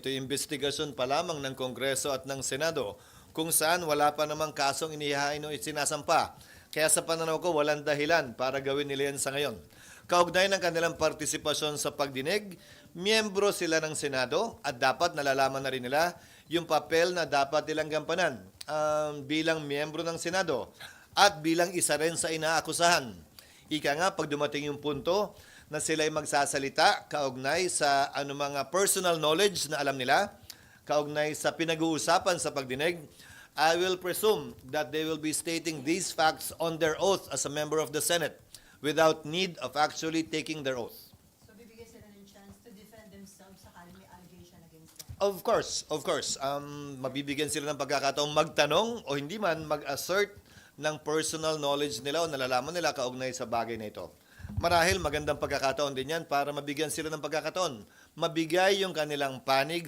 Ito investigasyon pa lamang ng Kongreso at ng Senado kung saan wala pa namang kasong inihain o isinasampa. Kaya sa pananaw ko, walang dahilan para gawin nila yan sa ngayon. Kaugnay ng kanilang partisipasyon sa pagdinig, miyembro sila ng Senado at dapat nalalaman na rin nila yung papel na dapat nilang gampanan bilang miyembro ng Senado at bilang isa rin sa inaakusahan. Ika nga, pag dumating yung punto na sila ay magsasalita kaugnay sa mga personal knowledge na alam nila, kaugnay sa pinag-uusapan sa pagdinig, I will presume that they will be stating these facts on their oath as a member of the Senate without need of actually taking their oath. So, bibigyan sila ng chance to defend themselves sakali may allegation against them? Of course. Mabibigyan sila ng pagkakataong magtanong o hindi man mag-assert ng personal knowledge nila o nalalaman nila kaugnay sa bagay na ito. Marahil magandang pagkakataon din yan para mabigyan sila ng pagkakataon. Mabigay yung kanilang panig